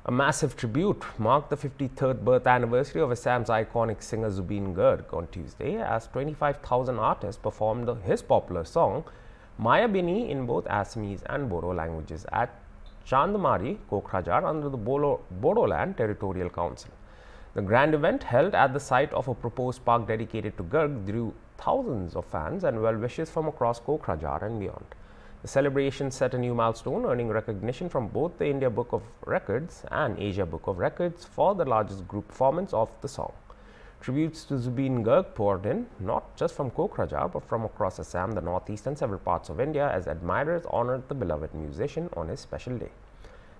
A massive tribute marked the 53rd birth anniversary of Assam's iconic singer Zubeen Garg on Tuesday as 25,000 artists performed his popular song Mayabini in both Assamese and Bodo languages at Chandmari, Kokrajhar under the Bodoland Territorial Council. The grand event, held at the site of a proposed park dedicated to Garg, drew thousands of fans and well-wishers from across Kokrajhar and beyond. The celebration set a new milestone, earning recognition from both the India Book of Records and Asia Book of Records for the largest group performance of the song. Tributes to Zubeen Garg poured in, not just from Kokrajhar but from across Assam, the northeast and several parts of India, as admirers honoured the beloved musician on his special day.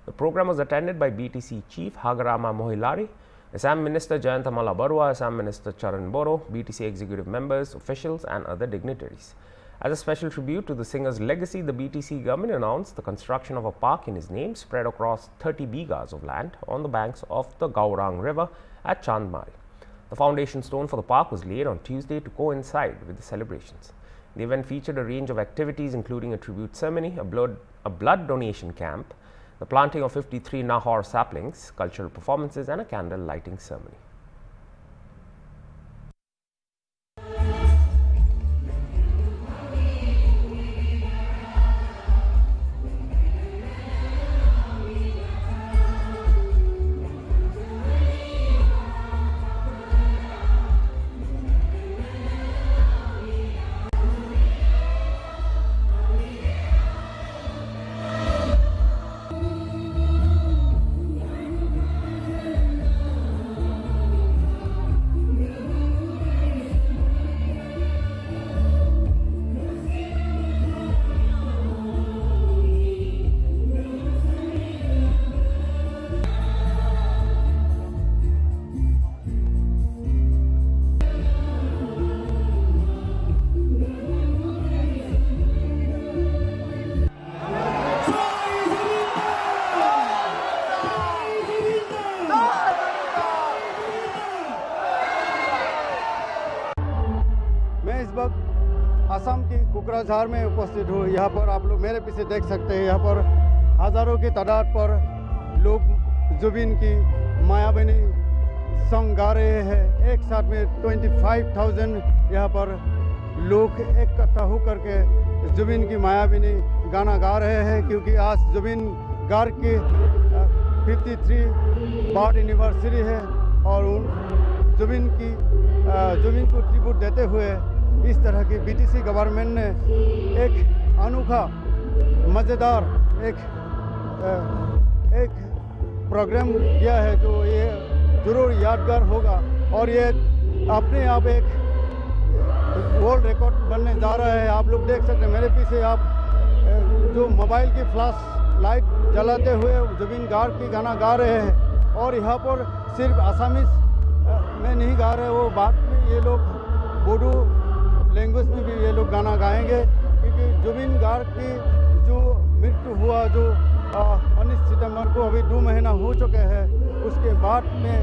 The program was attended by BTC Chief Hagarama Mohilari, Assam Minister Jayanta Malla Barua, Assam Minister Charan Boro, BTC executive members, officials and other dignitaries. As a special tribute to the singer's legacy, the BTC government announced the construction of a park in his name spread across 30 bighas of land on the banks of the Gaurang River at Chandmari. The foundation stone for the park was laid on Tuesday to coincide with the celebrations. The event featured a range of activities including a tribute ceremony, a blood donation camp, the planting of 53 Nahor saplings, cultural performances and a candle lighting ceremony. मैं इस वक्त असम की कोकराझार में उपस्थित हूँ। यहाँ पर आप लोग मेरे पीछे देख सकते हैं, यहाँ पर हज़ारों की तादाद पर लोग जुबीन की मायाबनी सॉन्ग गा रहे हैं। एक साथ में 25,000 यहाँ पर लोग इकट्ठा होकर के जुबीन की मायाबनी गाना गा रहे हैं, क्योंकि आज जुबीन गार्ग की 53 बर्थ एनिवर्सरी है और जुबीन को ट्रिब्यूट देते हुए इस तरह की बीटीसी गवर्नमेंट ने एक अनोखा मज़ेदार एक प्रोग्राम किया है, जो ये ज़रूर यादगार होगा और ये अपने आप एक वर्ल्ड रिकॉर्ड बनने जा रहा है। आप लोग देख सकते हैं मेरे पीछे, आप जो मोबाइल की फ्लैश लाइट जलाते हुए जुबीन गार्ग की गाना गा रहे हैं। और यहाँ पर सिर्फ आसामीज में नहीं गा रहे, वो बाद में ये लोग बोडो लैंग्वेज में भी ये लोग गाना गाएंगे, क्योंकि जुबीन गार्ग की जो मृत्यु हुआ, जो 19 सितंबर को अभी 2 महीना हो चुके हैं, उसके बाद में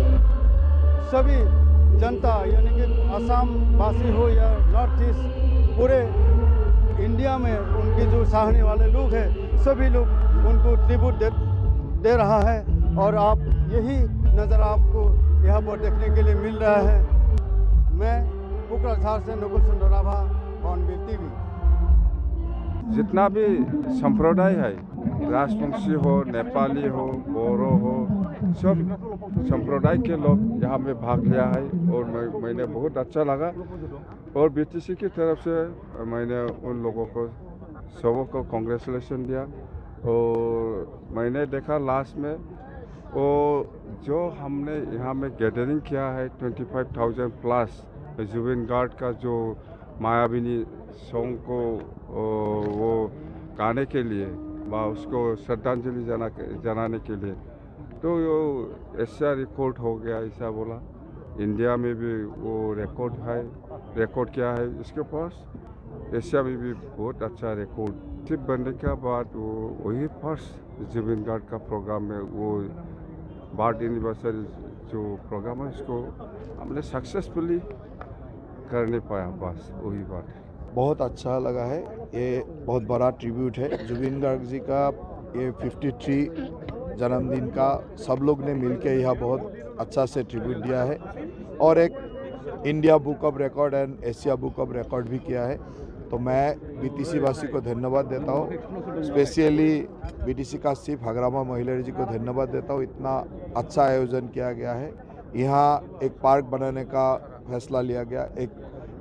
सभी जनता यानी कि असम वासी हो या नॉर्थ ईस्ट, पूरे इंडिया में उनके जो चाहने वाले लोग हैं, सभी लोग उनको ट्रिब्यूट दे रहा है। और आप यही नज़र आपको यहाँ पर देखने के लिए मिल रहा है। मैं कोकराझार से नकुल सुंदराभा, हॉर्नबिल टीवी। जितना भी संप्रदाय है, राजवंशी हो, नेपाली हो, बोरो हो, सब संप्रदाय के लोग यहाँ में भाग लिया है और मैंने बहुत अच्छा लगा। और बीटीसी की तरफ से मैंने उन लोगों को सबको कांग्रेचुलेशन दिया। और मैंने देखा लास्ट में वो जो हमने यहाँ में गैदरिंग किया है 25,000 प्लस जुबीन गार्ग का जो मायाबिनी सॉन्ग को वो गाने के लिए व उसको श्रद्धांजलि जनाने के लिए, तो वो एशिया रिकॉर्ड हो गया, ऐसा बोला। इंडिया में भी वो रिकॉर्ड किया है इसके पास, एशिया में भी बहुत अच्छा रिकॉर्ड। सिर्फ बनने के बाद वो वही फर्स्ट जुबीन गार्ग का प्रोग्राम में वो बर्थ एनिवर्सरी जो प्रोग्राम है, इसको हमने सक्सेसफुली कर नहीं पाया, बस वही बात है। बहुत अच्छा लगा है, ये बहुत बड़ा ट्रिब्यूट है जुबीन गार्ग जी का। ये 53 जन्मदिन का सब लोग ने मिलके यह बहुत अच्छा से ट्रिब्यूट दिया है और एक India book of record and Asia book of record भी किया है। तो मैं बीटीसी वासी को धन्यवाद देता हूँ, स्पेशली बीटीसी का चीफ हगरामा महिलारी जी को धन्यवाद देता हूँ। इतना अच्छा आयोजन किया गया है। यहाँ एक पार्क बनाने का फैसला लिया गया, एक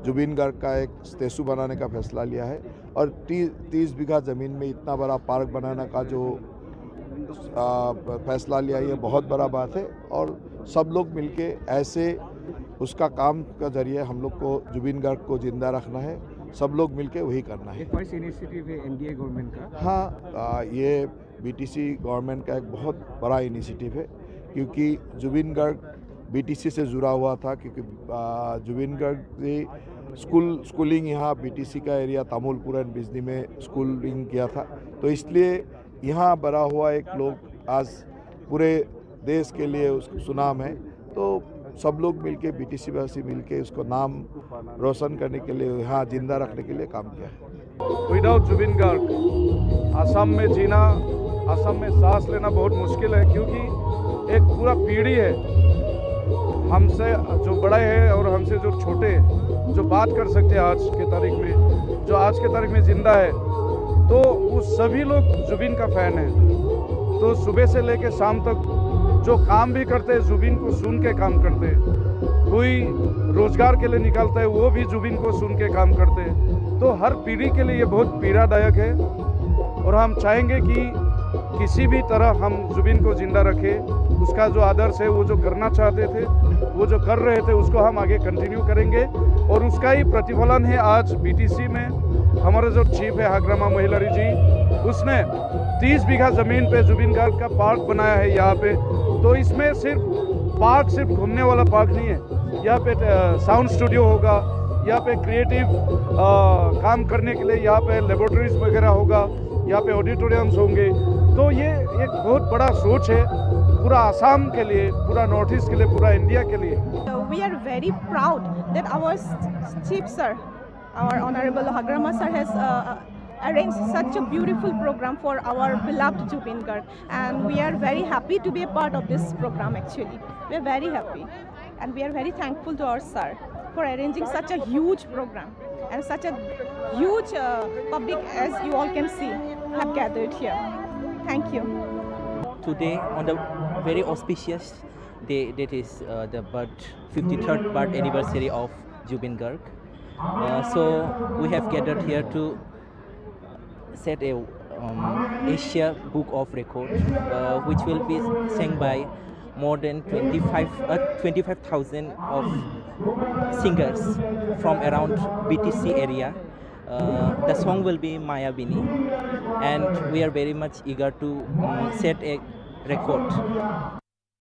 जुबिन गार्ग का एक स्टैचू बनाने का फैसला लिया है और 30 बीघा ज़मीन में इतना बड़ा पार्क बनाने का जो फैसला लिया, ये बहुत बड़ा बात है। और सब लोग मिलके ऐसे उसका काम का जरिए हम लोग को जुबिन गार्ग को जिंदा रखना है, सब लोग मिलके वही करना है। फर्स्ट इनिशिएटिव है एनडीए गवर्नमेंट का। हाँ, ये बीटीसी गवर्नमेंट का एक बहुत बड़ा इनिशिएटिव है क्योंकि जुबिन गार्ग बीटीसी से जुड़ा हुआ था, क्योंकि जुबिन गार्ग ने स्कूलिंग यहाँ बीटीसी का एरिया तामुलपुर एंड बिजनी में स्कूलिंग किया था। तो इसलिए यहाँ बड़ा हुआ एक लोग आज पूरे देश के लिए उसका सुनाम है। तो सब लोग मिलके बीटीसी वासी मिलके उसको नाम रोशन करने के लिए, यहाँ जिंदा रखने के लिए काम किया है। विदाउट जुबिन गार्ग असम में जीना, असम में सांस लेना बहुत मुश्किल है, क्योंकि एक पूरा पीढ़ी है हमसे जो बड़े हैं और हमसे जो छोटे जो बात कर सकते हैं आज के तारीख में, जो आज के तारीख में जिंदा है, तो वो सभी लोग जुबिन का फ़ैन है। तो सुबह से लेकर शाम तक जो काम भी करते हैं जुबिन को सुन के काम करते हैं। कोई रोजगार के लिए निकलता है वो भी जुबिन को सुन के काम करते हैं। तो हर पीढ़ी के लिए ये बहुत पीड़ादायक है और हम चाहेंगे कि किसी भी तरह हम जुबिन को जिंदा रखें। उसका जो आदर्श है, वो जो करना चाहते थे, वो जो कर रहे थे, उसको हम आगे कंटिन्यू करेंगे और उसका ही प्रतिफलन है आज बीटीसी में हमारा जो चीफ है हगरामा महिलारी जी, उसने 30 बीघा ज़मीन पे जुबिन गार्ग का पार्क बनाया है यहाँ पे। तो इसमें सिर्फ घूमने वाला पार्क नहीं है, यहाँ पे साउंड स्टूडियो होगा, यहाँ पे क्रिएटिव काम करने के लिए यहाँ पे लेबोरेटरीज वगैरह होगा, यहाँ पे ऑडिटोरियम्स होंगे। तो ये एक बहुत बड़ा सोच है पूरा आसाम के लिए, पूरा नॉर्थ ईस्ट के लिए, पूरा इंडिया के लिए। We are very proud that our chief sir, our honorable Hagrama sir has arranged such a beautiful program for our beloved Jubin Garg, and we are very happy to be a part of this program. Actually, we are very happy and we are very thankful to our sir for arranging such a huge program and such a huge public, as you all can see, have gathered here. Thank you. Today, on the very auspicious day, that is the 53rd birth anniversary of Jubin Garg. So we have gathered here to set a Asia Book of Record, which will be sang by more than 25,000 of singers from around BTC area. The song will be Maya Bini, and we are very much eager to set a record.